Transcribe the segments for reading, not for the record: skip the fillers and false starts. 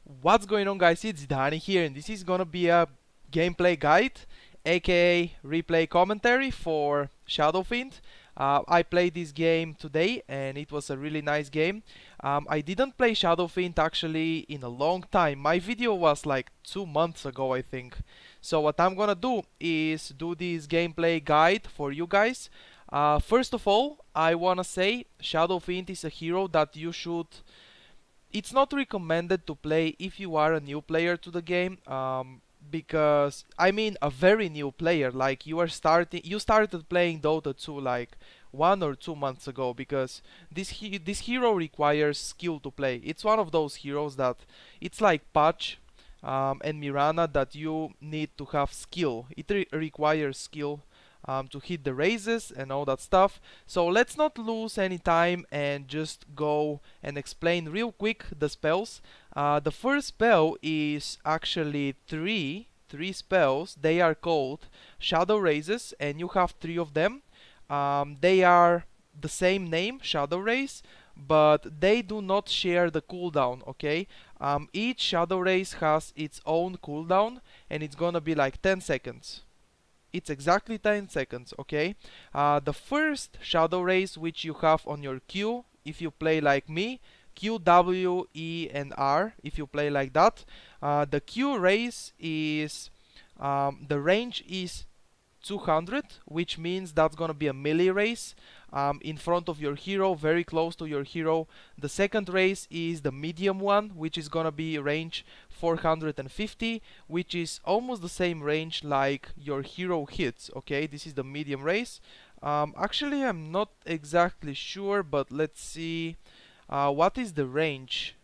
What's going on, guys? It's Dani here, and this is gonna be a gameplay guide, aka replay commentary for Fiend. I played this game today and it was a really nice game. I didn't play Fiend actually in a long time. My video was like 2 months ago, I think. So what I'm gonna do is do this gameplay guide for you guys. First of all, I wanna say Fiend is a hero that you should. It's not recommended to play if you are a new player to the game, because I mean a very new player, like you started playing Dota 2 like 1 or 2 months ago, because this hero requires skill to play. It's one of those heroes that it's like Patch and Mirana, that you need to have skill. It requires skill to hit the raises and all that stuff. So let's not lose any time and just go and explain real quick the spells. The first spell is actually three spells. They are called Shadow Raises, and you have three of them. They are the same name, Shadow Raise, but they do not share the cooldown, okay? Each Shadow Raise has its own cooldown, and it's gonna be like 10 seconds. It's exactly 10 seconds, okay? The first Shadow Raise which you have on your Q, if you play like me, Q, W, E, and R, if you play like that, the Q raise is, the range is 200, which means that's gonna be a melee race in front of your hero, very close to your hero. The second race is the medium one, which is gonna be range 450, which is almost the same range like your hero hits, okay? This is the medium race. Actually, I'm not exactly sure, but let's see. What is the range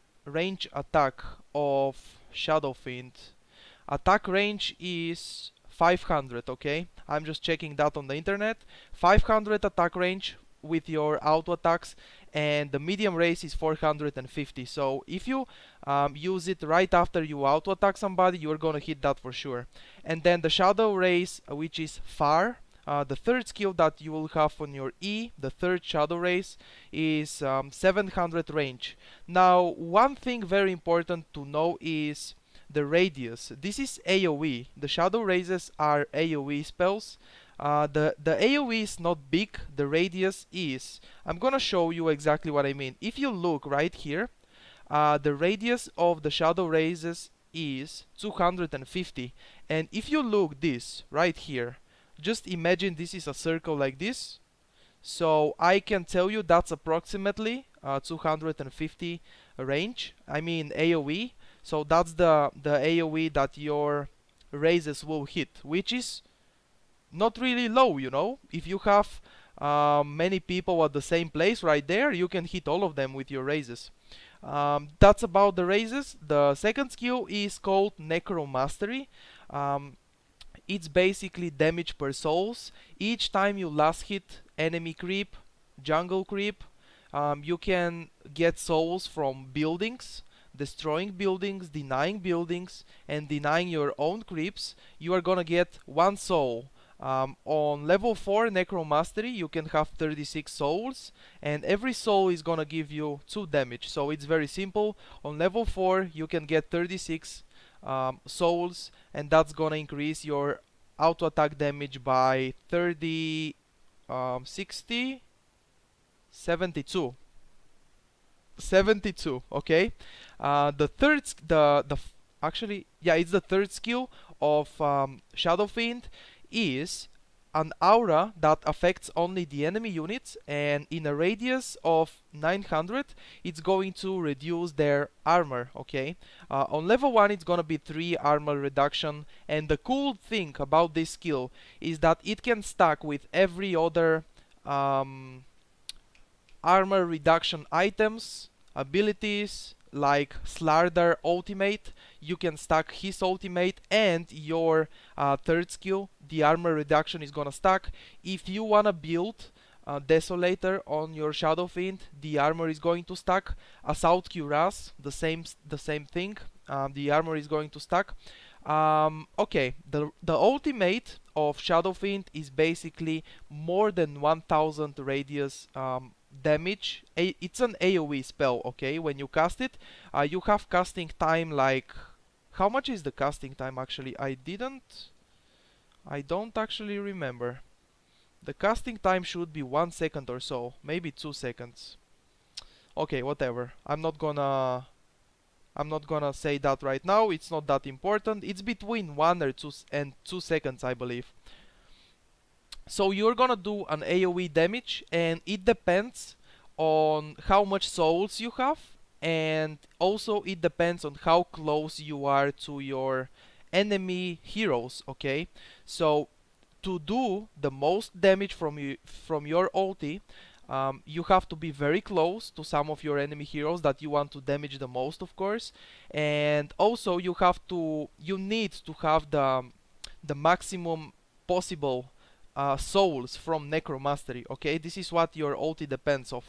attack of Shadow Fiend? Attack range is 500, okay? I'm just checking that on the internet. 500 attack range with your auto attacks, and the medium race is 450. So if you use it right after you auto attack somebody, you're gonna hit that for sure. And then the Shadow Race, which is far. The third skill that you will have on your E, the third Shadow Race, is 700 range. Now, one thing very important to know is the radius. This is AoE. The Shadow Raises are AoE spells. The AoE is not big, the radius is. I'm gonna show you exactly what I mean. If you look right here, the radius of the Shadow Raises is 250. And if you look this right here, just imagine this is a circle like this. So I can tell you that's approximately 250 range. I mean AoE. So that's the AoE that your raises will hit, which is not really low, you know. If you have many people at the same place right there, you can hit all of them with your raises. That's about the raises. The second skill is called Necro Mastery. It's basically damage per souls. Each time you last hit enemy creep, jungle creep, you can get souls from buildings, destroying buildings, denying buildings, and denying your own creeps. You are gonna get 1 soul. On level 4 Necro Mastery, you can have 36 souls, and every soul is gonna give you 2 damage. So it's very simple. On level 4, you can get 36 souls, and that's gonna increase your auto attack damage by 30, 60, 72. 72, okay? The third, actually, yeah, it's the third skill of Shadow Fiend, is an aura that affects only the enemy units, and in a radius of 900, it's going to reduce their armor, okay? On level 1, it's gonna be 3 armor reduction, and the cool thing about this skill is that it can stack with every other armor reduction items, abilities, like Slardar ultimate. You can stack his ultimate and your third skill. The armor reduction is gonna stack. If you wanna build Desolator on your Shadow Fiend, the armor is going to stack. Assault Cuirass, the same thing. The armor is going to stack. Okay, the ultimate of Shadow Fiend is basically more than 1000 radius damage. It's an AoE spell, okay? When you cast it, you have casting time like... How much is the casting time actually? I don't actually remember. The casting time should be 1 second or so, maybe 2 seconds. Okay, whatever. I'm not gonna say that right now. It's not that important. It's between 1 or 2 seconds, I believe. So you're gonna do an AoE damage, and it depends on how much souls you have, and also it depends on how close you are to your enemy heroes, okay? So to do the most damage from your ulti, you have to be very close to some of your enemy heroes that you want to damage the most, of course. And also you need to have the maximum possible souls from Necromastery, okay? This is what your ulti depends of.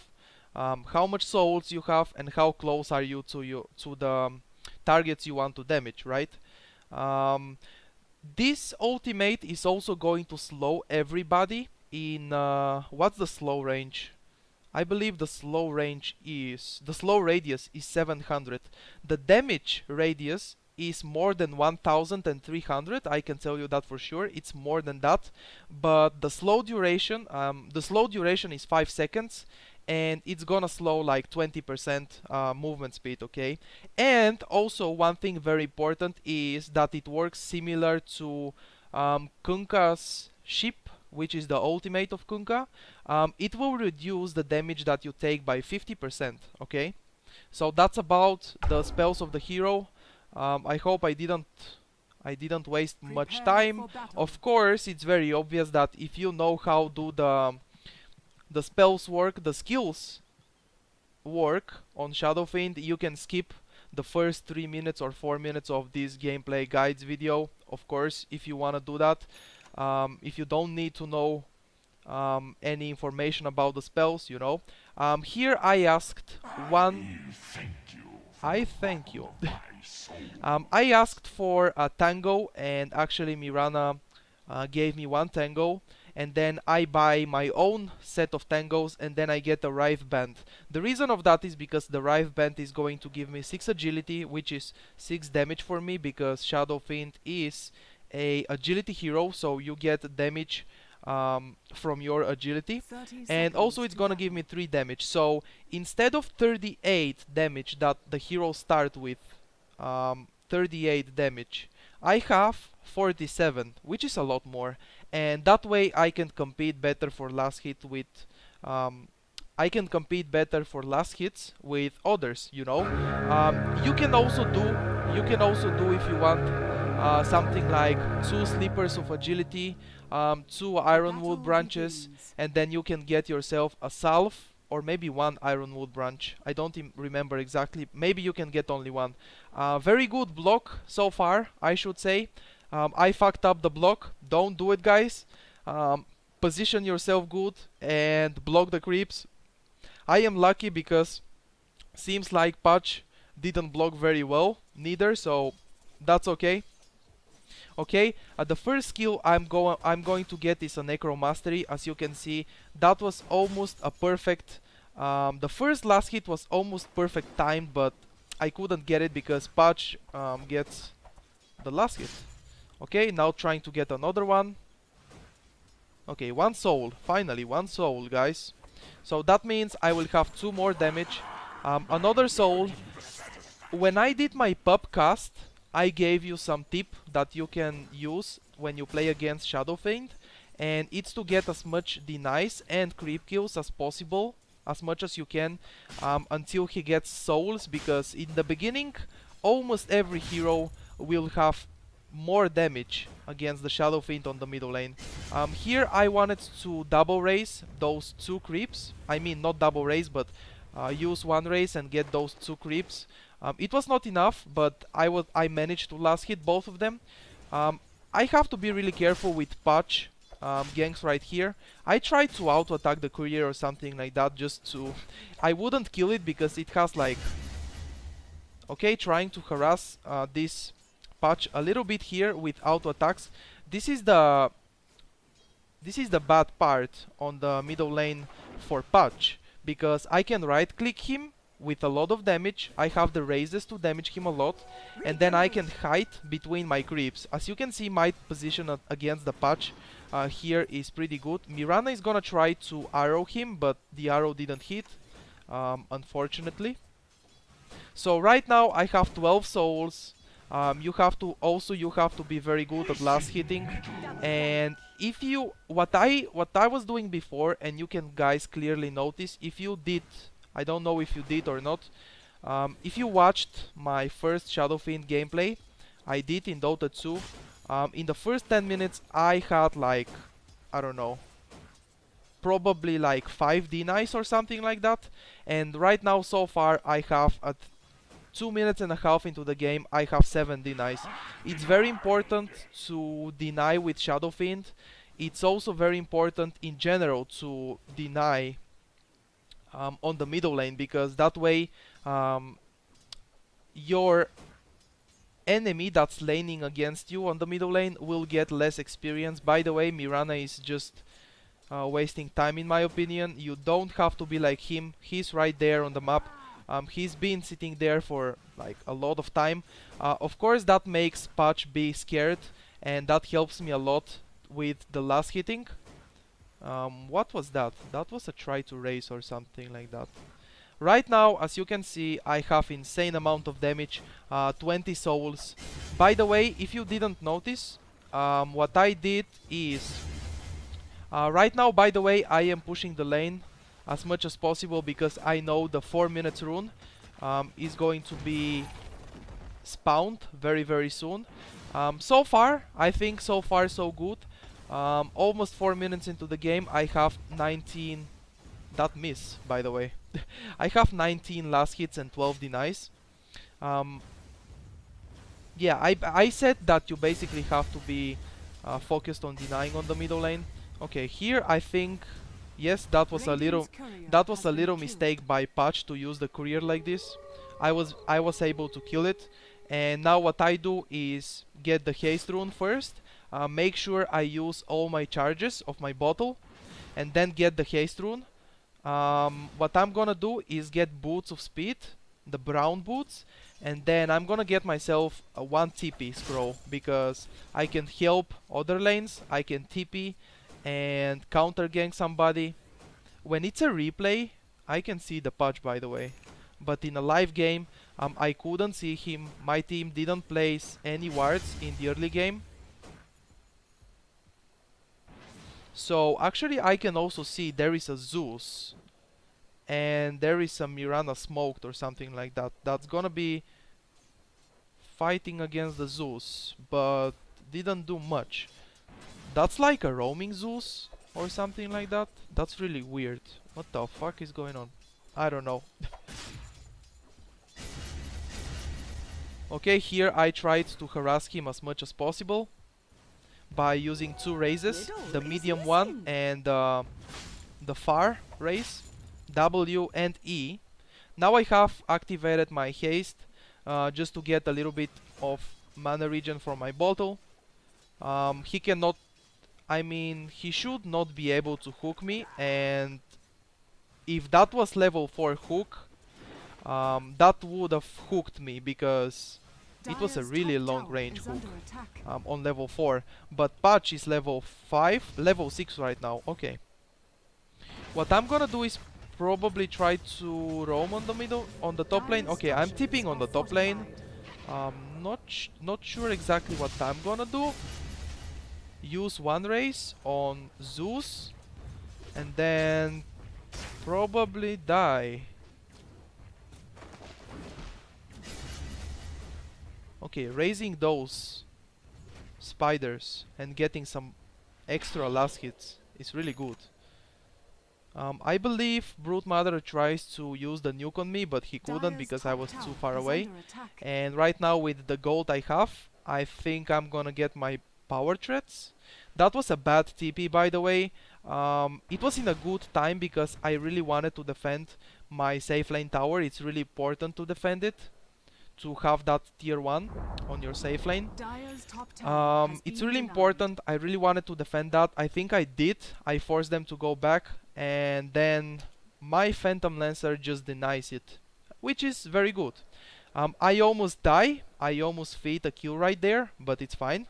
How much souls you have and how close are you to the targets you want to damage, right? This ultimate is also going to slow everybody in what's the slow range? I believe the slow radius is 700. The damage radius is more than 1300. I can tell you that for sure. It's more than that. But the slow duration is 5 seconds, and it's gonna slow like 20% movement speed, okay? And also one thing very important is that it works similar to Kunkka's ship, which is the ultimate of Kunkka. It will reduce the damage that you take by 50%, okay? So that's about the spells of the hero. I hope I didn't waste much time. Of course, it's very obvious that if you know how do the spells work, the skills work on Shadow Fiend, you can skip the first 3 minutes or 4 minutes of this gameplay guides video, of course, if you want to do that. If you don't need to know any information about the spells, you know. Here I asked one... I thank you. I asked for a tango, and actually Mirana gave me 1 tango, and then I buy my own set of tangos, and then I get a Rive Band. The reason of that is because the Rive Band is going to give me 6 agility, which is 6 damage for me, because Shadow Fiend is a agility hero, so you get damage from your agility, and also it's gonna give me 3 damage. So instead of 38 damage that the hero start with, 38 damage, I have 47, which is a lot more, and that way I can compete better for last hit with I can compete better for last hits with others, you know. You can also do if you want something like 2 Sleepers of Agility, 2 Ironwood branches, and then you can get yourself a Salve, or maybe 1 Ironwood branch. I don't remember exactly. Maybe you can get only 1. Very good block so far, I should say. I fucked up the block. Don't do it, guys. Position yourself good and block the creeps. I am lucky because seems like Patch didn't block very well neither, so that's okay. Okay, the first skill I'm going to get is a Necromastery. As you can see, that was almost a perfect... the first last hit was almost perfect timed, but I couldn't get it because Patch gets the last hit. Okay, now trying to get another one. Okay, 1 soul. Finally, 1 soul, guys. So that means I will have 2 more damage. Another soul. When I did my pub cast, I gave you some tip that you can use when you play against Shadow Fiend, and it's to get as much denies and creep kills as possible, as much as you can, until he gets souls, because in the beginning almost every hero will have more damage against the Shadow Fiend on the middle lane. Here I wanted to double raise those 2 creeps. I mean, not double raise, but use 1 raise and get those 2 creeps. It was not enough, but I managed to last hit both of them. I have to be really careful with Patch ganks right here. I tried to auto attack the courier or something like that, just to... I wouldn't kill it because it has like... Okay, trying to harass this Patch a little bit here with auto attacks. This is the bad part on the middle lane for Patch, because I can right click him with a lot of damage. I have the raises to damage him a lot, and then I can hide between my creeps. As you can see, my position against the patch here is pretty good. Mirana is gonna try to arrow him, but the arrow didn't hit, unfortunately. So right now I have 12 souls. You have to be very good at last hitting, and if you what I was doing before, and you can guys clearly notice, if you did, I don't know if you did or not, if you watched my first Shadow Fiend gameplay I did in Dota 2, in the first 10 minutes I had like, I don't know, probably like 5 denies or something like that, and right now so far I have at 2 minutes and a half into the game I have 7 denies. It's very important to deny with Shadow Fiend. It's also very important in general to deny on the middle lane, because that way your enemy that's laning against you on the middle lane will get less experience. By the way, Mirana is just wasting time in my opinion. You don't have to be like him. He's right there on the map. He's been sitting there for like a lot of time. Of course that makes Patch be scared, and that helps me a lot with the last hitting. What was that? That was a try to raise or something like that. Right now, as you can see, I have insane amount of damage, 20 souls. By the way, if you didn't notice, what I did is, right now, by the way, I am pushing the lane as much as possible because I know the 4 minutes rune is going to be spawned very soon. So far, I think so far so good. Almost 4 minutes into the game, I have 19... That miss, by the way. I have 19 last hits and 12 denies. Yeah, I said that you basically have to be focused on denying on the middle lane. Okay, here I think, yes, that was a little mistake by Patch to use the courier like this. I was able to kill it, and now what I do is get the haste rune first. Make sure I use all my charges of my bottle, and then get the haste rune. What I'm gonna do is get boots of speed, the brown boots, and then I'm gonna get myself a 1 TP scroll, because I can help other lanes, I can TP and counter gank somebody. When it's a replay, I can see the Patch, by the way, but in a live game, I couldn't see him. My team didn't place any wards in the early game. So actually I can also see there is a Zeus and there is a Mirana smoked or something like that. That's gonna be fighting against the Zeus, but didn't do much. That's like a roaming Zeus or something like that. That's really weird. What the fuck is going on? I don't know. Okay, here I tried to harass him as much as possible by using 2 raises, the medium one and the far raise, W and E. Now I have activated my haste just to get a little bit of mana regen from my bottle. He cannot, I mean, he should not be able to hook me, and if that was level 4 hook, that would have hooked me, because it was a really long range hook on level 4, but Patch is level 5, level 6 right now. Okay. What I'm gonna do is probably try to roam on the middle, on the top lane. Okay, I'm tipping on the top lane. Not sure exactly what I'm gonna do. Use 1 race on Zeus and then probably die. Okay, raising those spiders and getting some extra last hits is really good. I believe Brute Mother tries to use the nuke on me, but he couldn't because I was too far away. And right now with the gold I have, I think I'm gonna get my power threats. That was a bad TP, by the way. It was in a good time because I really wanted to defend my safe lane tower. It's really important to defend it, to have that tier 1 on your safe lane. It's really important. I really wanted to defend that. I think I did. I forced them to go back, and then my Phantom Lancer just denies it, which is very good. I almost die, I almost feed a kill right there, but it's fine.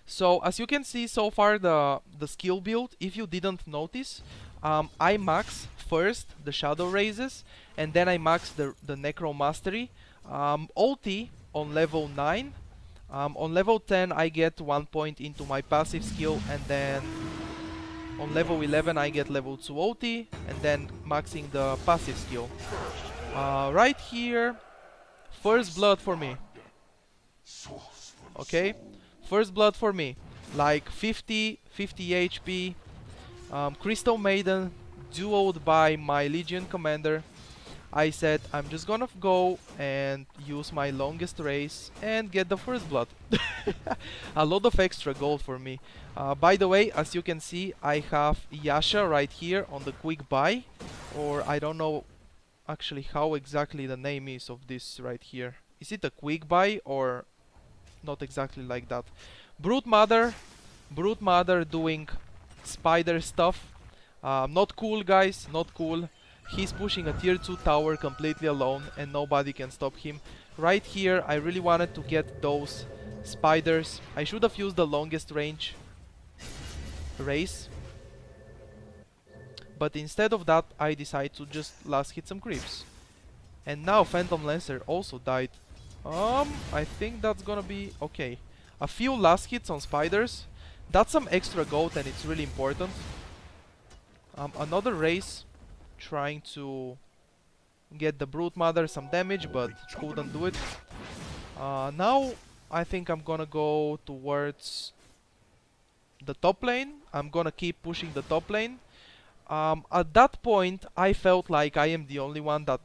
So as you can see so far, the skill build, if you didn't notice, I max first the Shadow Raises, and then I max the Necro Mastery. OT on level 9. On level 10 I get 1 point into my passive skill, and then on level 11 I get level 2 OT, and then maxing the passive skill. Right here, first blood for me. Okay, first blood for me. Like 50 HP. Crystal Maiden, duoed by my Legion Commander. I said I'm just gonna go and use my longest race and get the first blood. A lot of extra gold for me. By the way, as you can see, I have Yasha right here on the quick buy, or I don't know actually how exactly the name is of this right here. Is it a quick buy or not exactly like that? Brute Mother doing spider stuff. Not cool, guys, not cool. He's pushing a tier 2 tower completely alone and nobody can stop him. Right here, I really wanted to get those spiders. I should have used the longest range race, but instead of that, I decided to just last hit some creeps. And now Phantom Lancer also died. I think that's gonna be okay. A few last hits on spiders. That's some extra gold and it's really important. Another race trying to get the Brute Mother some damage, but couldn't do it. Now I think I'm gonna go towards the top lane. I'm gonna keep pushing the top lane. At that point I felt like I am the only one that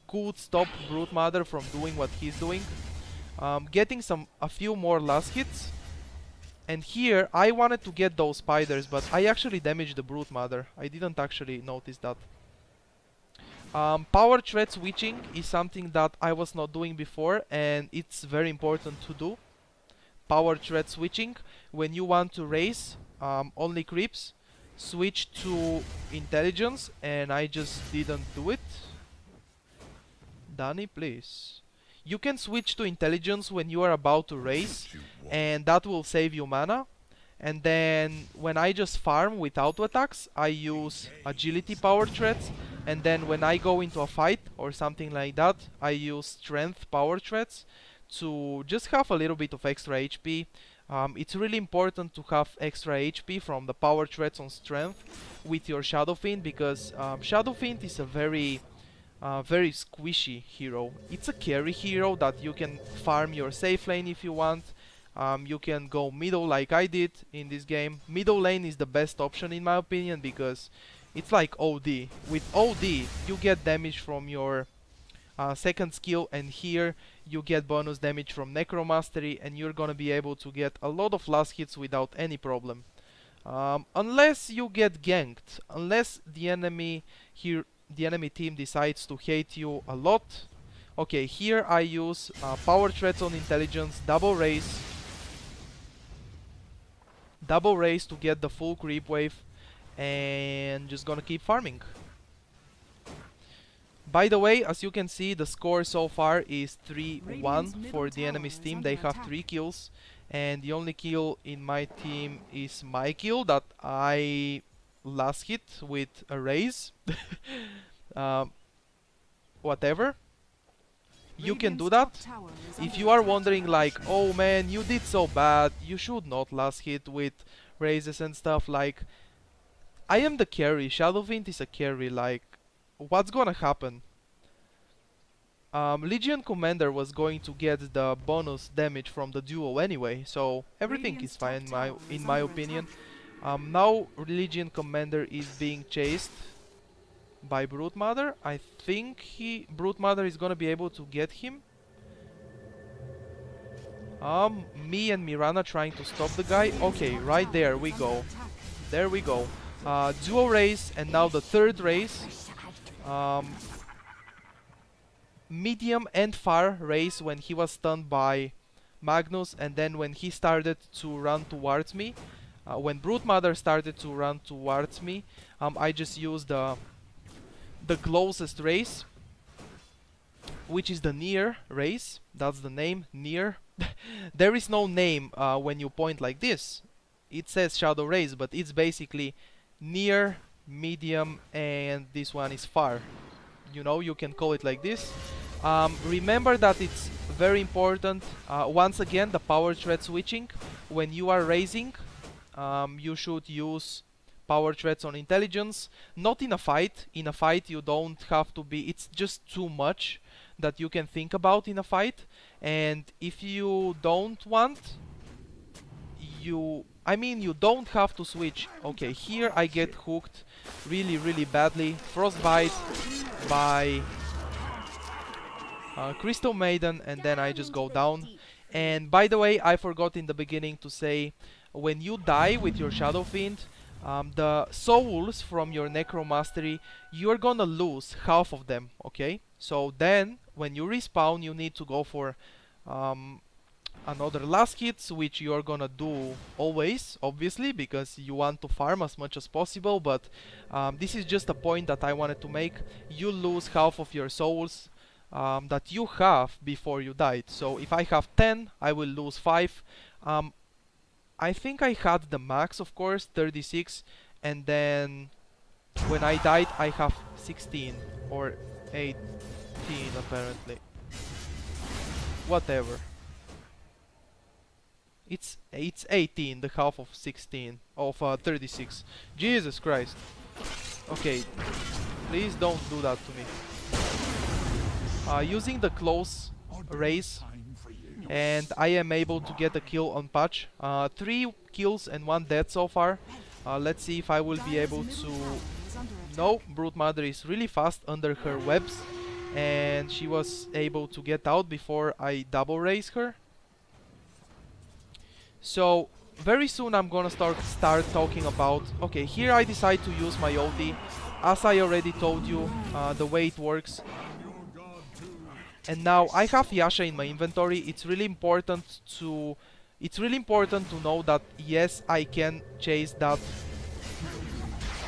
could stop Brute Mother from doing what he's doing. Getting a few more last hits. And here I wanted to get those spiders, but I actually damaged the Brute Mother. I didn't actually notice that. Power threat switching is something that I was not doing before, and it's very important to do. Power threat switching, when you want to raise only creeps, switch to intelligence, and I just didn't do it. Danny, please. You can switch to intelligence when you are about to raise, and that will save you mana. And then when I just farm with auto attacks, I use agility power threats. And then when I go into a fight or something like that, I use strength power threats to just have a little bit of extra HP. It's really important to have extra HP from the power threats on strength with your Shadow Fiend, because Shadow Fiend is a very squishy hero. It's a carry hero that you can farm your safe lane if you want. You can go middle like I did in this game. Middle lane is the best option in my opinion, because it's like OD. With OD you get damage from your second skill, and here you get bonus damage from Necro Mastery, and you're gonna be able to get a lot of last hits without any problem. Unless you get ganked, unless the enemy team decides to hate you a lot. Okay, here I use power threats on intelligence, double raise to get the full creep wave, and just gonna keep farming. By the way, as you can see, the score so far is 3-1 for the enemy's team. They have 3 kills, and the only kill in my team is my kill that I last hit with a raise. Whatever. You can do that. If you are wondering like, oh man, you did so bad, you should not last hit with raises and stuff, like, I am the carry, Shadow Fiend is a carry, like, what's gonna happen? Legion Commander was going to get the bonus damage from the duo anyway, so everything is fine in my opinion. Now Legion Commander is being chased by Brute Mother. I think Brute Mother is gonna be able to get him. Me and Mirana trying to stop the guy. Okay, right there we go. There we go. Duo race, and now the third race. Medium and far race when he was stunned by Magnus, and then when he started to run towards me, when Brute Mother started to run towards me, I just used the closest race, which is the near race. That's the name, near. There is no name when you point like this. It says shadow race, but it's basically near, medium, and this one is far. You know, you can call it like this. Remember that it's very important, once again, the power thread switching. When you are raising, you should use power threads on intelligence, not in a fight. In a fight you don't have to be, it's just too much that you can think about in a fight. And if you don't want, you don't have to switch. Okay, here I get hooked really badly. Frostbite by Crystal Maiden, and then I just go down. And by the way, I forgot in the beginning to say, when you die with your Shadow Fiend, the souls from your Necromastery, you're gonna lose half of them, okay? So then, when you respawn, you need to go for another last hits, which you're gonna do always, obviously, because you want to farm as much as possible, but this is just a point that I wanted to make. You lose half of your souls that you have before you died. So if I have 10, I will lose 5. I think I had the max, of course, 36, and then when I died I have 16 or 18 apparently. Whatever. It's 18, the half of 16, of 36. Jesus Christ. Okay, please don't do that to me. Using the close race, and I am able to get a kill on Patch. 3 kills and 1 death so far. Let's see if I will be able to... No, Brute Mother is really fast under her webs, and she was able to get out before I double raise her. So very soon I'm gonna start talking about... Okay, here I decide to use my ulti. As I already told you, the way it works. And now I have Yasha in my inventory. It's really important to know that yes, I can chase that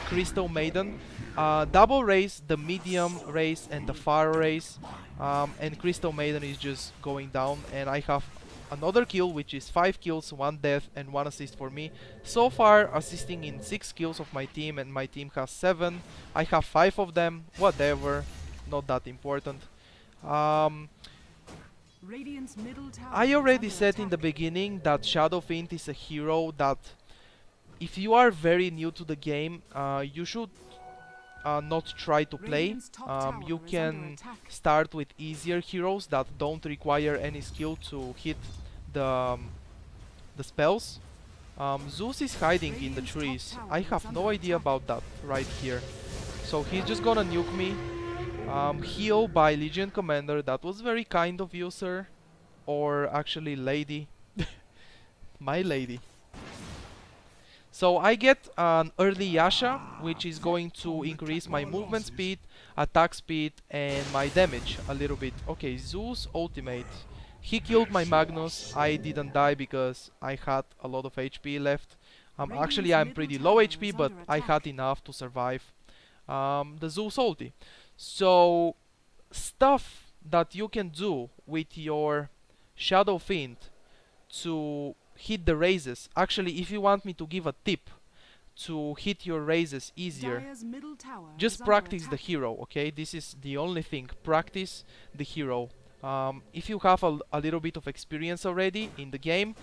Crystal Maiden. Double race, the medium race, and the far race, and Crystal Maiden is just going down, and I have another kill, which is 5 kills, 1 death, and 1 assist for me. So far, assisting in 6 kills of my team, and my team has 7. I have 5 of them. Whatever, not that important. I already said in the beginning that Shadow Fiend is a hero that if you are very new to the game, you should not try to play. You can start with easier heroes that don't require any skill to hit the spells. Zeus is hiding in the trees. I have no idea about that right here. So he's just gonna nuke me. Heal by Legion Commander. That was very kind of you, sir. Or actually, lady. My lady. So I get an early Yasha, which is going to increase my movement speed, attack speed, and my damage a little bit. Okay, Zeus ultimate. He killed my Magnus. I didn't die because I had a lot of HP left. Actually, I'm pretty low HP, but I had enough to survive the Zeus ulti. So, stuff that you can do with your Shadow Fiend to hit the raises. Actually, if you want me to give a tip to hit your raises easier, just practice the hero, okay? This is the only thing. Practice the hero. If you have a little bit of experience already in the game,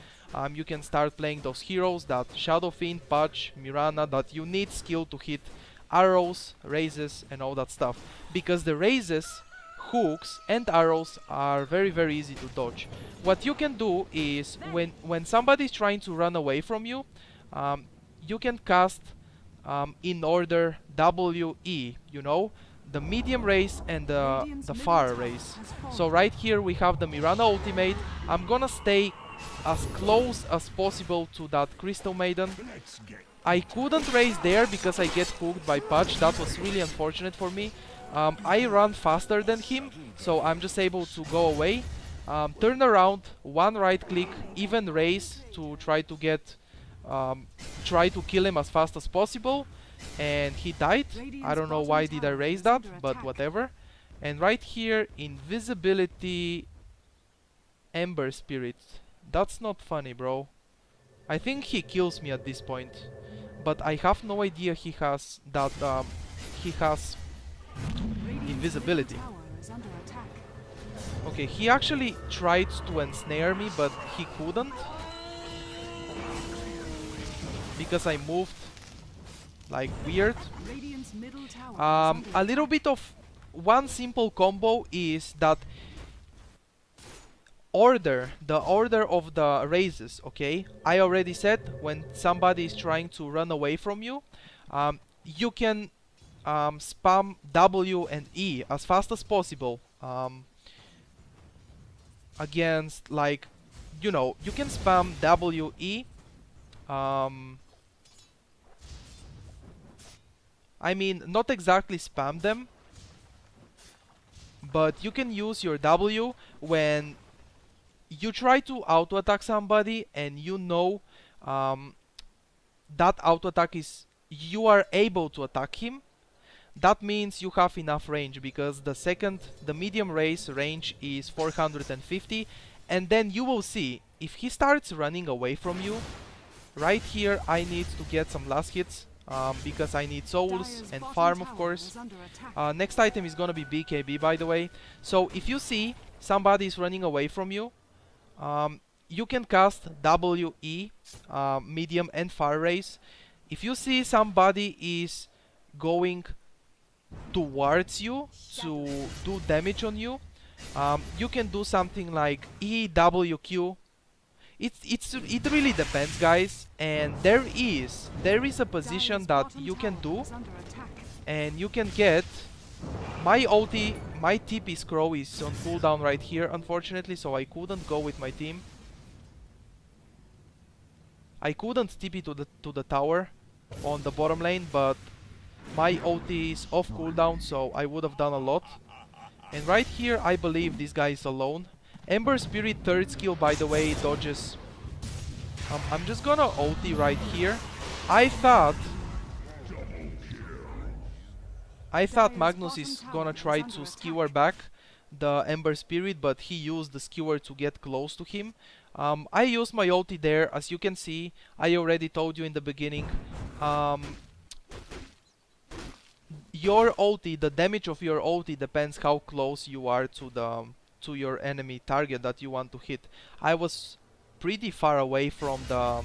you can start playing those heroes, that Shadow Fiend, Patch, Mirana, that you need skill to hit arrows, raises, and all that stuff. Because the raises, hooks, and arrows are very easy to dodge. What you can do is, when somebody is trying to run away from you, you can cast in order WE, you know, the medium race and the far race. So right here we have the Mirana ultimate. I'm gonna stay as close as possible to that Crystal Maiden. I couldn't raise there because I get hooked by Patch. That was really unfortunate for me. I run faster than him, so I'm just able to go away, turn around, one right click, even raise to try to get try to kill him as fast as possible, and he died. I don't know why did I raise that, but whatever. And right here, invisibility, Ember Spirit. That's not funny, bro. I think he kills me at this point, but I have no idea he has that. He has invisibility. Okay, he actually tried to ensnare me, but he couldn't because I moved like weird. A little bit of one simple combo is that the order of the raises, okay? I already said when somebody is trying to run away from you, you can spam W and E as fast as possible against, like, you know, you can spam W, E. I mean, not exactly spam them, but you can use your W when you try to auto attack somebody and you know that auto attack is, you are able to attack him. That means you have enough range, because the medium race range is 450, and then you will see if he starts running away from you. Right here I need to get some last hits because I need souls and farm, of course. Next item is gonna be BKB, by the way. So if you see somebody is running away from you, you can cast WE, medium and far race. If you see somebody is going towards you to do damage on you, you can do something like EWQ. It really depends, guys, and there is a position that you can do, and you can get my ulti. My TP scroll is on cooldown right here, unfortunately, so I couldn't go with my team. I couldn't TP to the tower on the bottom lane, but my ulti is off cooldown, so I would have done a lot. And right here, I believe this guy is alone. Ember Spirit third skill, by the way, dodges. I'm just gonna ulti right here. I thought Magnus is gonna try to skewer back the Ember Spirit, but he used the skewer to get close to him. I used my ulti there. As you can see, I already told you in the beginning, your ulti, the damage of your ulti depends how close you are to your enemy target that you want to hit. I was pretty far away from the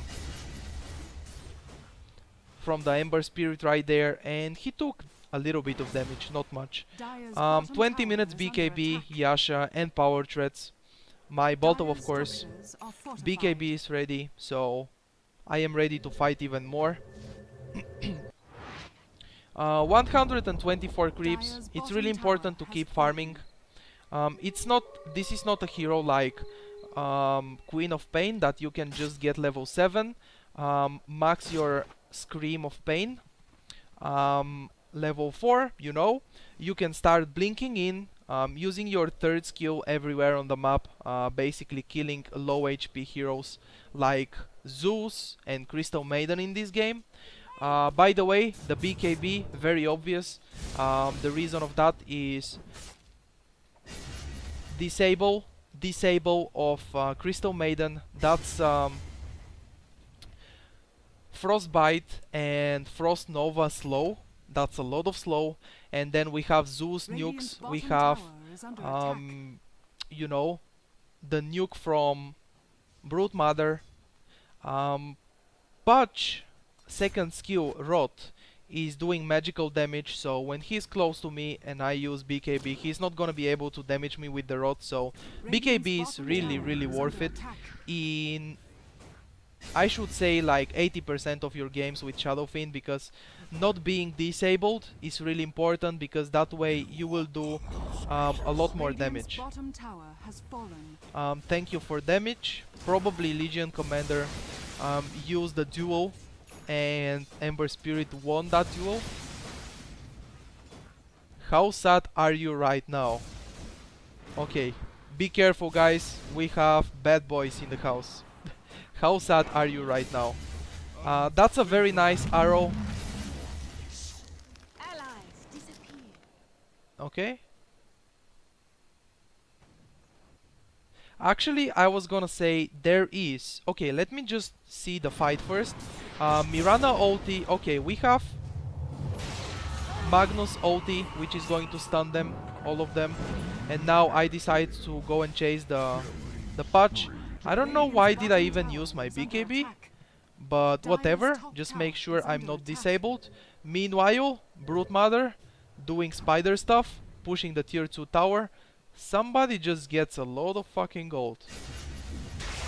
Ember Spirit right there, and he took a little bit of damage, not much. 20 minutes BKB, Yasha, and power threats. My Boltov, of course. BKB is ready, so I am ready to fight even more. 124 creeps. It's really important to keep farming. This is not a hero like Queen of Pain that you can just get level 7, max your Scream of Pain. Level 4, you know, you can start blinking in, using your third skill everywhere on the map, basically killing low HP heroes like Zeus and Crystal Maiden in this game. By the way, the BKB, very obvious. The reason of that is disable of Crystal Maiden. That's Frostbite and Frost Nova slow. That's a lot of slow. And then we have Zeus nukes. We have you know, the nuke from Brood Mother. Butch second skill Rot is doing magical damage, so when he's close to me and I use BKB, he's not gonna be able to damage me with the Rot, so BKB is really worth it in, I should say, like 80% of your games with Shadow Fiend, because not being disabled is really important, because that way you will do a lot more damage. Thank you for damage. Probably Legion Commander used the duel and Ember Spirit won that duel. How sad are you right now? Okay, be careful, guys. We have bad boys in the house. How sad are you right now? That's a very nice arrow. Okay. Actually, I was gonna say there is. Okay, let me just see the fight first. Mirana ulti. Okay, we have Magnus ulti, which is going to stun them, all of them. And now I decide to go and chase the patch. I don't know why did I even use my BKB, but whatever. Just make sure I'm not disabled. Meanwhile, Brute Mother doing spider stuff, pushing the tier 2 tower. Somebody just gets a lot of fucking gold.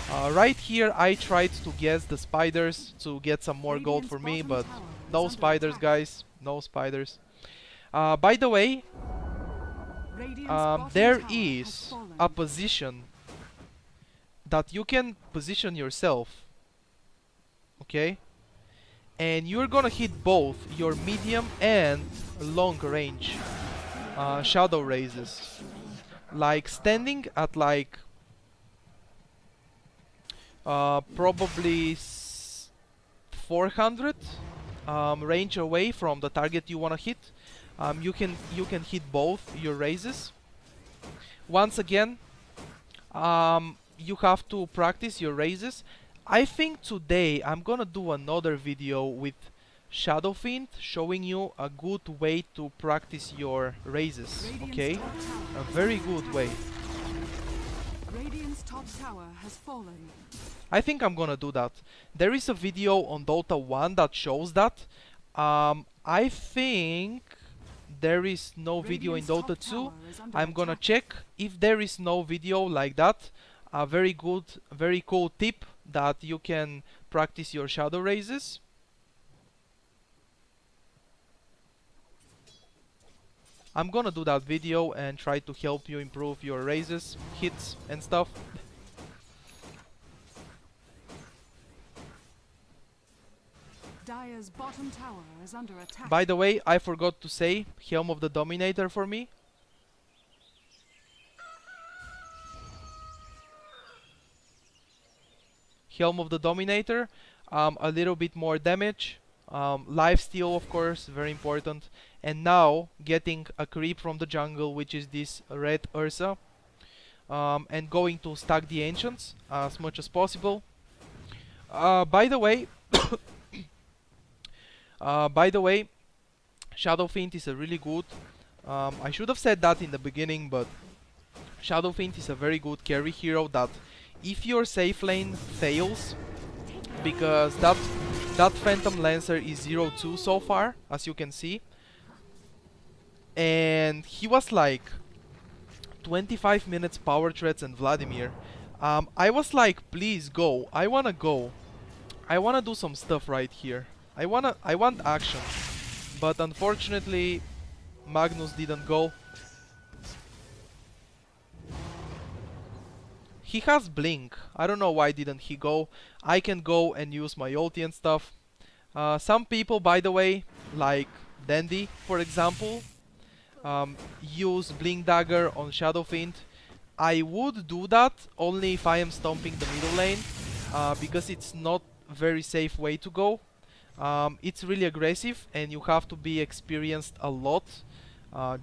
Right here I tried to guess the spiders to get some more gold for me, but no spiders, guys, no spiders. By the way, there is a position that you can position yourself, okay? And you're gonna hit both your medium and long range shadow raises. Like standing at like probably 400 range away from the target you wanna hit. You can hit both your raises. Once again, you have to practice your raises. I think today I'm gonna do another video with Shadow Fiend showing you a good way to practice your raises, okay? A very good way. Radiant's top tower has fallen. I think I'm gonna do that. There is a video on Dota 1 that shows that. I think there is no video in Dota 2. I'm gonna check if there is no video like that. A very good, very cool tip that you can practice your shadow raises. I'm gonna do that video and try to help you improve your raises, hits and stuff. Dire's bottom tower is under attack. By the way, I forgot to say Helm of the Dominator for me. Helm of the Dominator, a little bit more damage. Lifesteal, of course, very important. And now getting a creep from the jungle, which is this red Ursa, and going to stack the ancients as much as possible. By the way, Shadow Fiend is a really good. I should have said that in the beginning, but Shadow Fiend is a very good carry hero that if your safe lane fails, because that Phantom Lancer is 0-2 so far, as you can see, and he was like 25 minutes power threats and Vladimir. I was like, please go. I wanna go. I wanna do some stuff right here. I want action. But unfortunately, Magnus didn't go. He has Blink. I don't know why didn't he go. I can go and use my ulti and stuff. Some people, by the way, like Dandy, for example, use Blink Dagger on Shadow Fiend. I would do that only if I am stomping the middle lane, because it's not a very safe way to go. It's really aggressive and you have to be experienced a lot,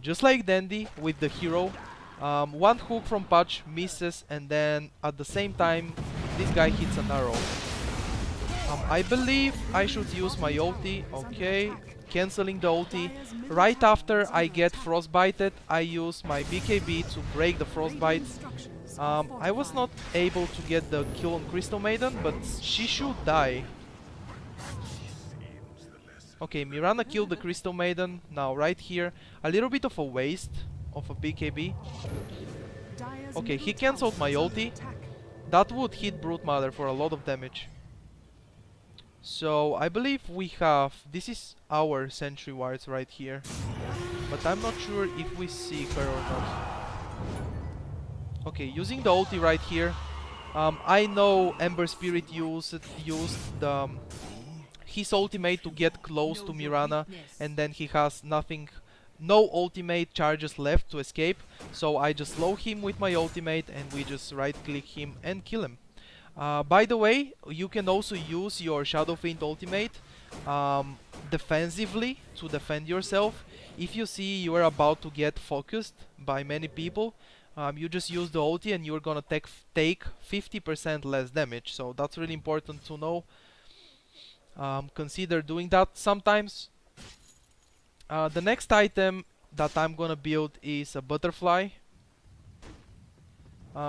just like Dandy with the hero. One hook from Patch misses, and then at the same time this guy hits an arrow. I believe I should use my ulti. Okay, cancelling the ulti. Right after I get frostbited, I use my BKB to break the frostbite. I was not able to get the kill on Crystal Maiden, but she should die. Okay, Mirana killed the Crystal Maiden. Now right here, a little bit of a waste of a BKB. Okay, he cancelled my ulti. That would hit Brute Mother for a lot of damage. So I believe we have... This is our Sentry Wards right here. But I'm not sure if we see her or not. Okay, using the ulti right here. I know Ember Spirit used the... his ultimate to get close to Mirana, and then he has no ultimate charges left to escape, so I just slow him with my ultimate and we just right click him and kill him. By the way, you can also use your Shadow Fiend ultimate defensively to defend yourself. If you see you are about to get focused by many people, you just use the ulti and you're gonna take 50% less damage. So that's really important to know. Consider doing that sometimes. The next item that I'm gonna build is a butterfly.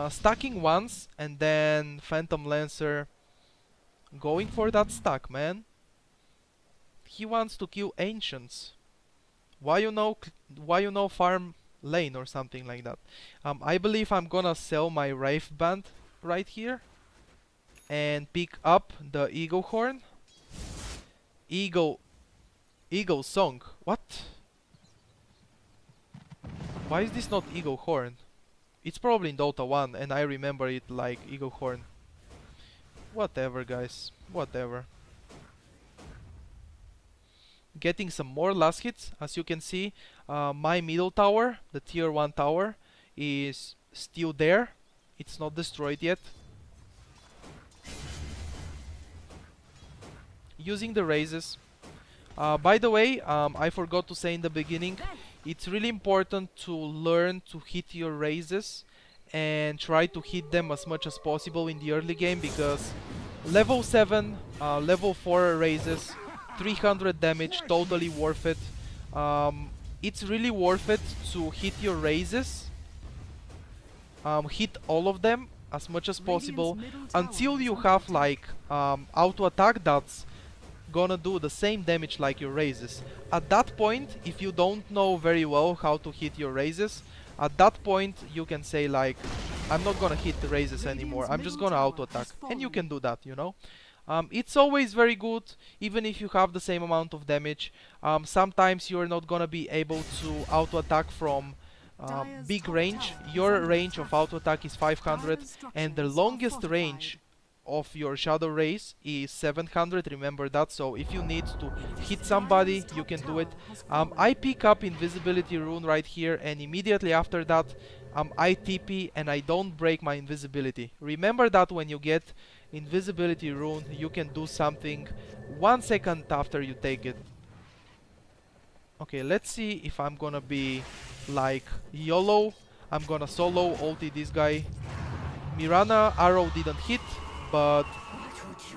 Stacking once and then Phantom Lancer going for that stack, man. He wants to kill ancients. Why you know farm lane or something like that. I believe I'm gonna sell my Wraith Band right here and pick up the Eagle Horn. Eagle Song. What? Why is this not Eagle Horn? It's probably in Dota 1 and I remember it like Eagle Horn. Whatever, guys. Whatever. Getting some more last hits. As you can see, my middle tower, the tier 1 tower, is still there. It's not destroyed yet. Using the raises. By the way, I forgot to say in the beginning, it's really important to learn to hit your raises and try to hit them as much as possible in the early game, because level 7, level 4 raises, 300 damage, totally worth it. It's really worth it to hit your raises, hit all of them as much as possible until you have like auto attack that's gonna do the same damage like your raises. At that point, if you don't know very well how to hit your raises, at that point you can say like, I'm not gonna hit the raises anymore, I'm just gonna auto attack, and you can do that, you know. It's always very good, even if you have the same amount of damage. Sometimes you're not gonna be able to auto attack from big range. Your range of auto attack is 500 and the longest range of your shadow rays is 700, remember that. So if you need to hit somebody, you can do it. I pick up invisibility rune right here, and immediately after that I TP and I don't break my invisibility. Remember that when you get invisibility rune, you can do something 1 second after you take it. Okay, let's see if I'm gonna be like YOLO. I'm gonna solo ulti this guy. Mirana arrow didn't hit, but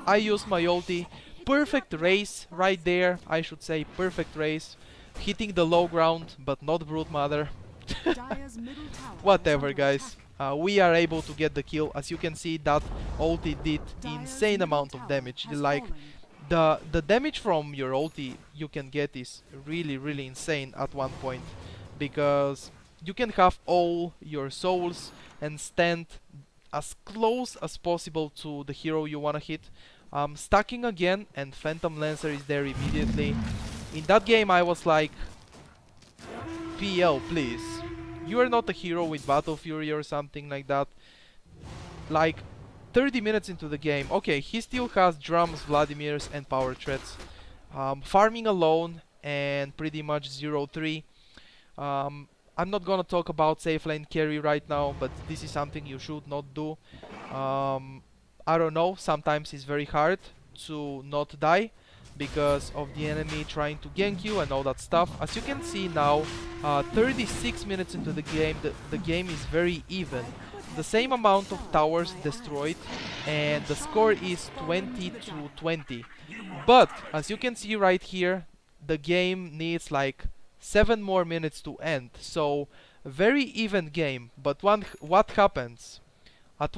I used my ulti. Perfect race right there, I should say, perfect race. Hitting the low ground, but not Brood Mother. Whatever, guys. We are able to get the kill. As you can see, that ulti did insane amount of damage. Like, the damage from your ulti you can get is really insane at one point, because you can have all your souls and stand as close as possible to the hero you wanna hit. Stacking again, and Phantom Lancer is there immediately. In that game I was like, PL, please. You are not a hero with Battle Fury or something like that. Like, 30 minutes into the game. Okay, he still has drums, Vladimir's, and power threats. Farming alone and pretty much 0-3. I'm not gonna talk about safe lane carry right now, but this is something you should not do. I don't know, sometimes it's very hard to not die because of the enemy trying to gank you and all that stuff. As you can see now, 36 minutes into the game, the game is very even. The same amount of towers destroyed, and the score is 20-20. But as you can see right here, the game needs like 7 more minutes to end. So very even game. But what happens? At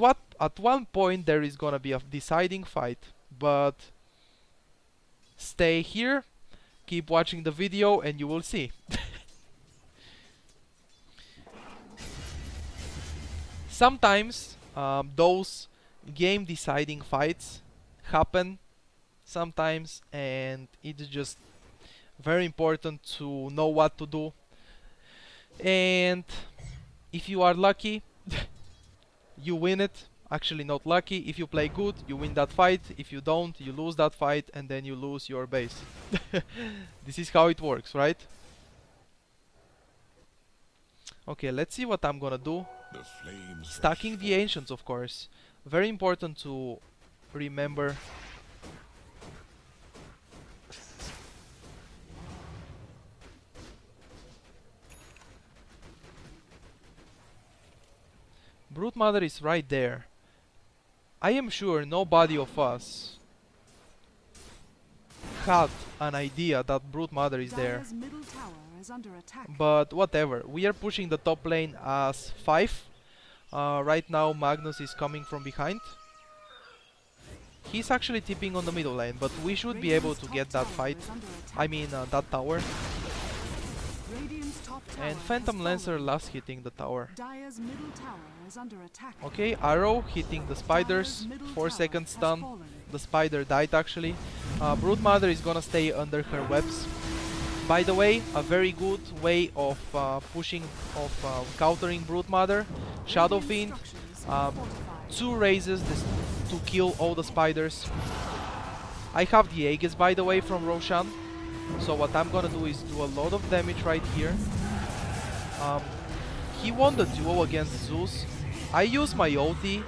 one point there is gonna be a deciding fight. But stay here, keep watching the video, and you will see. Sometimes those game deciding fights happen sometimes, and it's just very important to know what to do. And if you are lucky, you win it. Actually, not lucky. If you play good, you win that fight. If you don't, you lose that fight, and then you lose your base. This is how it works, right? Okay, let's see what I'm gonna do. Stacking the ancients, of course. Very important to remember. Brood Mother is right there. I am sure nobody of us had an idea that Brood Mother is there. Dire's middle tower is under attack. But whatever, we are pushing the top lane as 5. Right now Magnus is coming from behind. He's actually tipping on the middle lane, but we should be able to get that fight. I mean that tower. Radiant's top tower And has Phantom Lancer fallen. last hitting the tower. Dire's middle tower is under attack. Okay, arrow hitting the spiders. 4 seconds stun. The spider died actually. Brood Mother is gonna stay under her webs. By the way, a very good way of countering Brood Mother. Shadow Fiend. 2 raises to kill all the spiders. I have the Aegis by the way from Roshan. So what I'm gonna do is do a lot of damage right here. He won the duo against Zeus. I use my ulti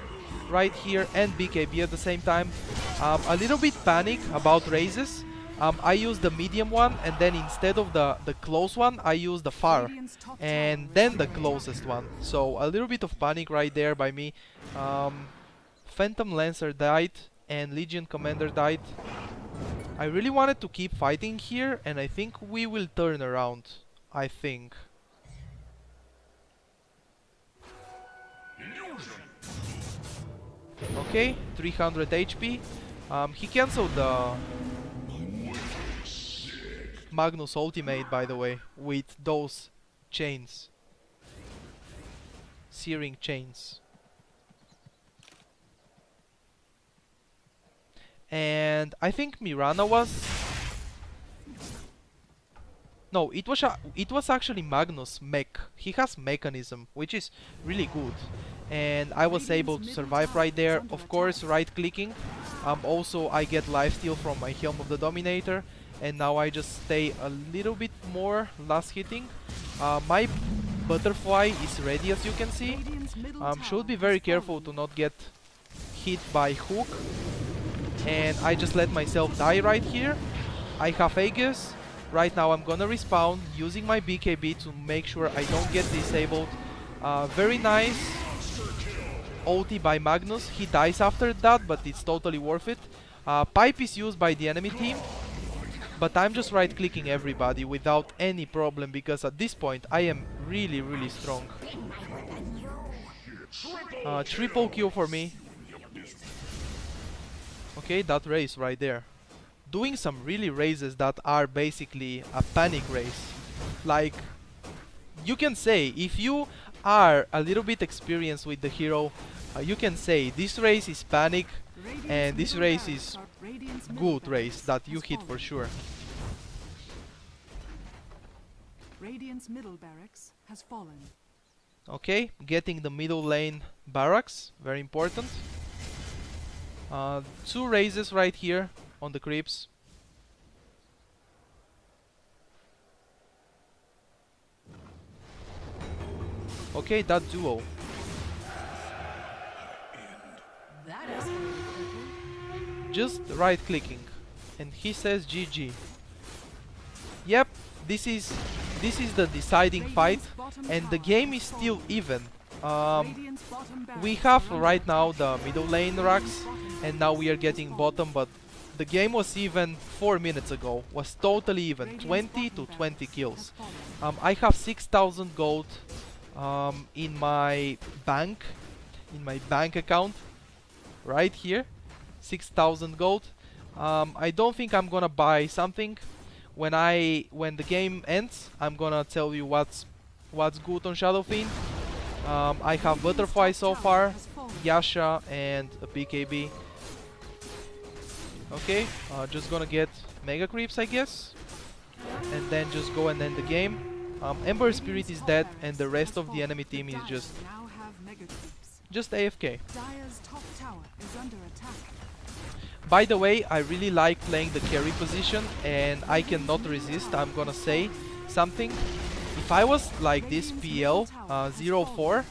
right here and BKB at the same time. A little bit panic about raises. I use the medium one, and then instead of the close one, I use the far, and then the closest one. So a little bit of panic right there by me. Phantom Lancer died and Legion Commander died. I really wanted to keep fighting here, and I think we will turn around. I think. Okay, 300 HP. He cancelled the Magnus ultimate, by the way, with those chains. Searing chains. And I think Mirana was... No, it was actually Magnus mech. He has mechanism, which is really good. And I was able to survive right there. Of course, right clicking. Also, I get lifesteal from my Helm of the Dominator. And now I just stay a little bit more last hitting. My butterfly is ready, as you can see. Should be very careful to not get hit by hook. And I just let myself die right here. I have Aegis. Right now I'm gonna respawn using my BKB to make sure I don't get disabled. Very nice ulti by Magnus. He dies after that, but it's totally worth it. Pipe is used by the enemy team, but I'm just right clicking everybody without any problem, because at this point I am really strong. Triple kill for me. Okay, that race right there. Doing some really raises that are basically a panic race. Like, you can say, if you are a little bit experienced with the hero, you can say this race is panic and this race is good race that you hit for sure. Radiant's middle barracks has fallen. Okay, getting the middle lane barracks, very important. 2 raises right here on the creeps. Okay, that duo. Just right clicking, and he says GG. Yep, this is the deciding fight, and the game is still even. We have right now the middle lane racks, and now we are getting bottom, but the game was even 4 minutes ago. Was totally even, 20 to 20 kills. I have 6,000 gold in my bank account right here. 6,000 gold. I don't think I'm gonna buy something. When the game ends, I'm gonna tell you what's good on Shadow Fiend. I have Butterfly so far, Yasha, and a BKB. Okay, just gonna get Mega Creeps, I guess, and then just go and end the game. Ember Spirit is dead, and the rest of the enemy team is just AFK. By the way, I really like playing the carry position, and I cannot resist. I'm gonna say something. If I was like this PL 04,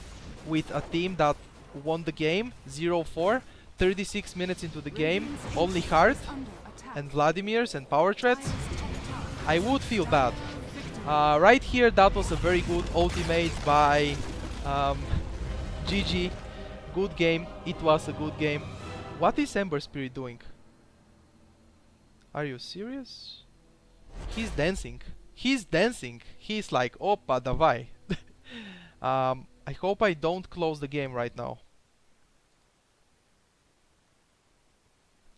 with a team that won the game 0-4, 36 minutes into the game, only Hard and Vladimir's and power threats, I would feel bad. Right here, that was a very good ultimate by GG. Good game. It was a good game. What is Ember Spirit doing? Are you serious? He's dancing. He's dancing. He's like, Opa, davai. I hope I don't close the game right now.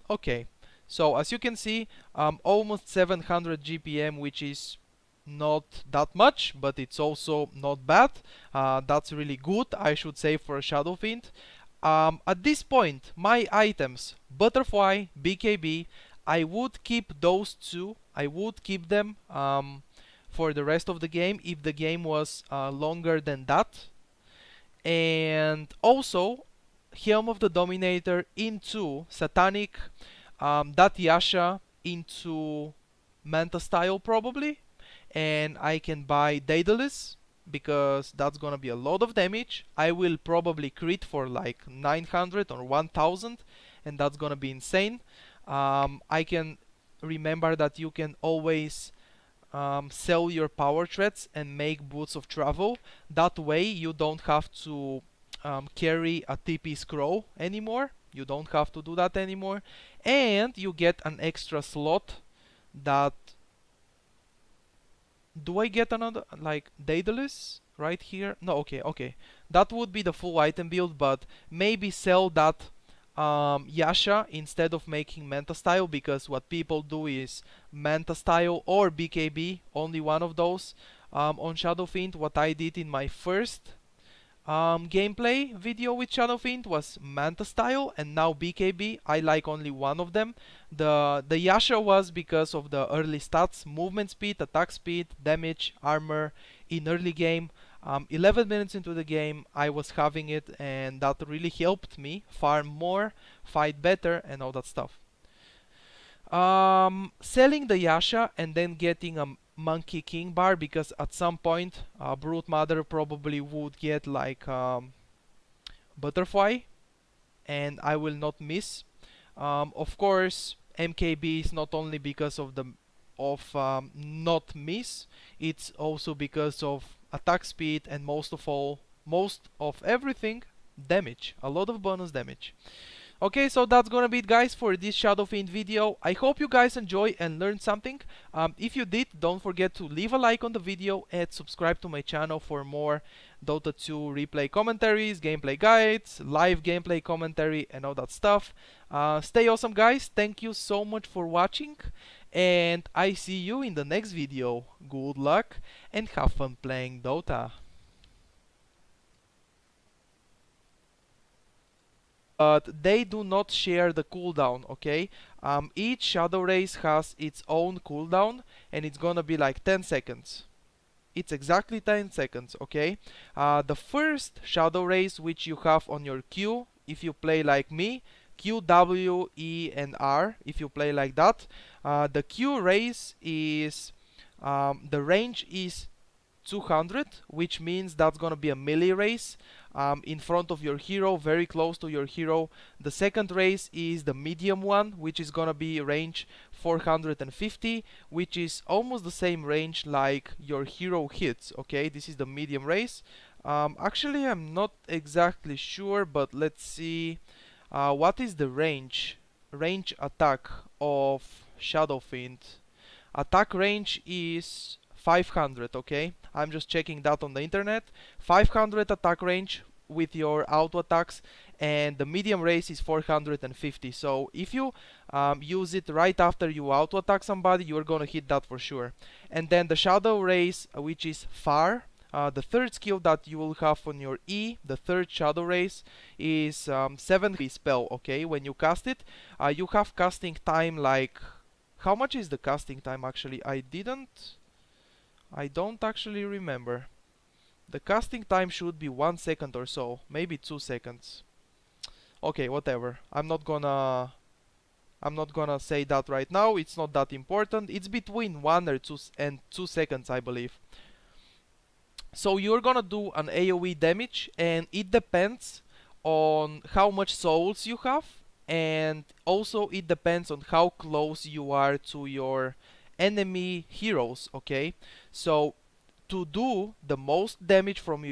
Okay. So as you can see, almost 700 GPM, which is not that much, but it's also not bad. That's really good, I should say, for a Shadow Fiend. At this point, my items, Butterfly, BKB, I would keep those two. I would keep them for the rest of the game if the game was longer than that. And also, Helm of the Dominator into Satanic, that Yasha into Manta style probably, and I can buy Daedalus because that's gonna be a lot of damage. I will probably crit for like 900 or 1000, and that's gonna be insane. I can remember that you can always sell your power threats and make boots of travel. That way you don't have to carry a TP scroll anymore. You don't have to do that anymore, and you get an extra slot that... Do I get another, like, Daedalus right here? No, okay. That would be the full item build, but maybe sell that Yasha instead of making Manta style, because what people do is Manta style or BKB, only one of those. On Shadow Fiend, what I did in my first gameplay video with Shadow Fiend was Manta style, and now BKB. I like only one of them. The Yasha was because of the early stats: movement speed, attack speed, damage, armor in early game. 11 minutes into the game I was having it, and that really helped me farm more, fight better, and all that stuff. Selling the Yasha and then getting a Monkey King bar, because at some point Brute Mother probably would get like Butterfly, and I will not miss. Of course, MKB is not only because of the not miss, it's also because of attack speed, and most of everything, damage, a lot of bonus damage. Okay, so that's gonna be it, guys, for this Shadow Fiend video. I hope you guys enjoy and learned something. If you did, don't forget to leave a like on the video and subscribe to my channel for more Dota 2 replay commentaries, gameplay guides, live gameplay commentary, and all that stuff. Stay awesome, guys. Thank you so much for watching, and I see you in the next video. Good luck and have fun playing Dota. But they do not share the cooldown, okay? Each Shadow Race has its own cooldown, and it's gonna be like 10 seconds. It's exactly 10 seconds, okay? The first Shadow Race which you have on your Q, if you play like me, Q, W, E, and R, if you play like that, the Q race is, the range is 200, which means that's gonna be a melee race in front of your hero, very close to your hero. The second race is the medium one, which is gonna be range 450, which is almost the same range like your hero hits, okay? This is the medium race. Actually, I'm not exactly sure, but let's see. What is the range attack of Shadow Fiend? Attack range is 500, okay? I'm just checking that on the internet. 500 attack range with your auto attacks, and the medium race is 450. So if you use it right after you auto attack somebody, you're gonna hit that for sure. And then the Shadow Race, which is far, the third skill that you will have on your E, the third Shadow Race, is 7 spell, okay? When you cast it, you have casting time like... How much is the casting time actually? I don't actually remember. The casting time should be 1 second or so, maybe 2 seconds. Okay, whatever. I'm not gonna say that right now. It's not that important. It's between 1 or 2 and 2 seconds, I believe. So you're gonna do an AoE damage, and it depends on how much souls you have, and also it depends on how close you are to your enemy heroes. Okay, so to do the most damage from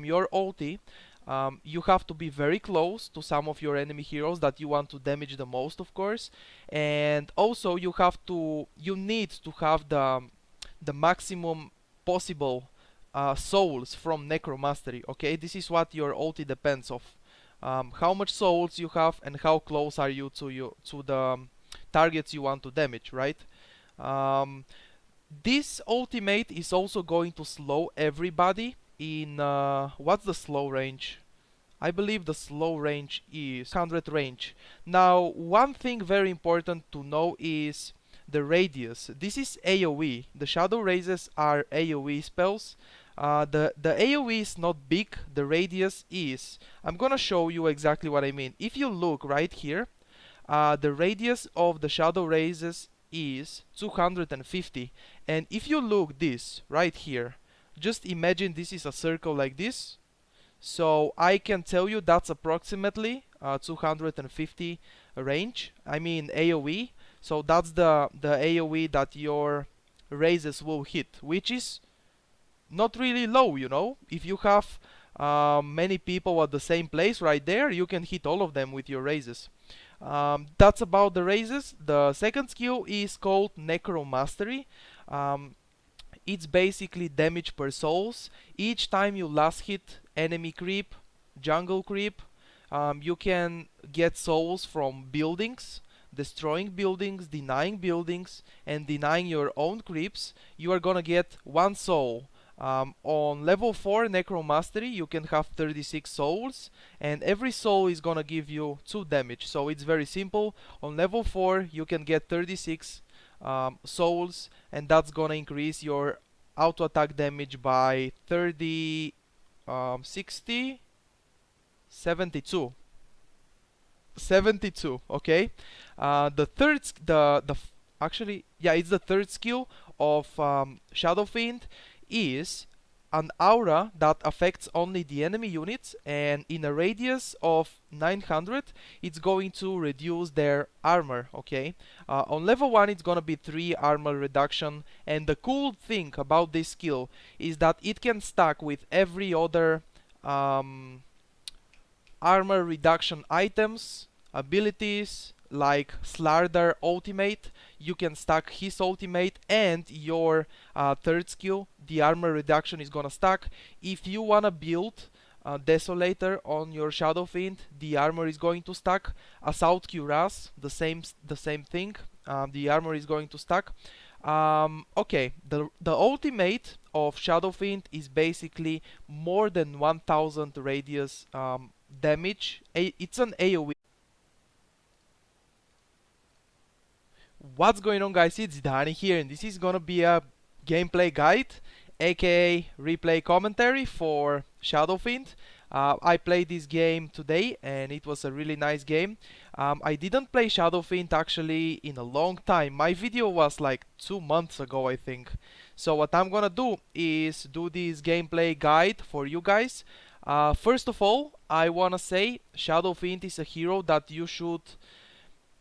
your ulti, you have to be very close to some of your enemy heroes that you want to damage the most, of course, and also you need to have the maximum possible souls from Necromastery. Okay, this is what your ulti depends of. How much souls you have and how close are you to the targets you want to damage, right? Um, this ultimate is also going to slow everybody in what's the slow range? I believe the slow range is 100 range. Now, one thing very important to know is the radius. This is AoE. The Shadow Razes are AoE spells. The AoE is not big, the radius is. I'm gonna show you exactly what I mean. If you look right here, the radius of the Shadow Razes is 250. And if you look this right here, just imagine this is a circle like this. So I can tell you that's approximately 250 range. I mean AoE. So that's the AoE that your razes will hit, which is not really low, you know. If you have many people at the same place right there, you can hit all of them with your razes. That's about the razes. The second skill is called Necromastery. It's basically damage per souls. Each time you last hit enemy creep, jungle creep, you can get souls from buildings, destroying buildings, denying buildings, and denying your own creeps. You are gonna get one soul. On level 4 Necromastery you can have 36 souls, and every soul is gonna give you 2 damage, so it's very simple. On level 4 you can get 36 souls, and that's gonna increase your auto attack damage by 30, 60, 72. 72, okay. The third actually, yeah, it's the third skill of Shadow Fiend is an aura that affects only the enemy units, and in a radius of 900 it's going to reduce their armor. Okay, on level 1 it's gonna be 3 armor reduction, and the cool thing about this skill is that it can stack with every other armor reduction items, abilities like Slardar ultimate. You can stack his ultimate, and your third skill, the armor reduction, is gonna stack. If you wanna build Desolator on your Shadow Fiend, the armor is going to stack. Assault Cuirass, the same thing. The armor is going to stack. Okay, the ultimate of Shadow Fiend is basically more than 1000 radius damage. It's an AoE. What's going on, guys? It's Dani here, and this is gonna be a gameplay guide, aka replay commentary for Shadow Fiend. I played this game today, and it was a really nice game. I didn't play Shadow Fiend actually in a long time. My video was like 2 months ago, I think. So what I'm gonna do is do this gameplay guide for you guys. First of all, I wanna say Shadow Fiend is a hero that you should.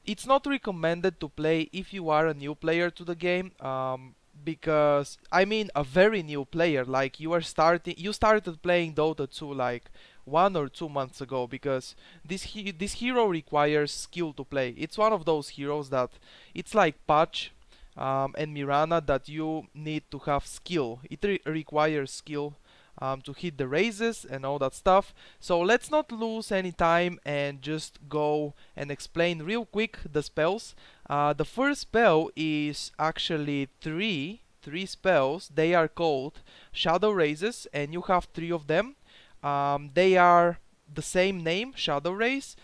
It's not recommended to play if you are a new player to the game, because I mean a very new player, like you started playing Dota 2 like 1 or 2 months ago, because this hero requires skill to play. It's one of those heroes that it's like Patch and Mirana, that you need to have skill. It requires skill to hit the raises and all that stuff. So let's not lose any time and just go and explain real quick the spells. The first spell is actually three spells. They are called Shadow Raises, and you have 3 of them. They are the same name, Shadow Raise,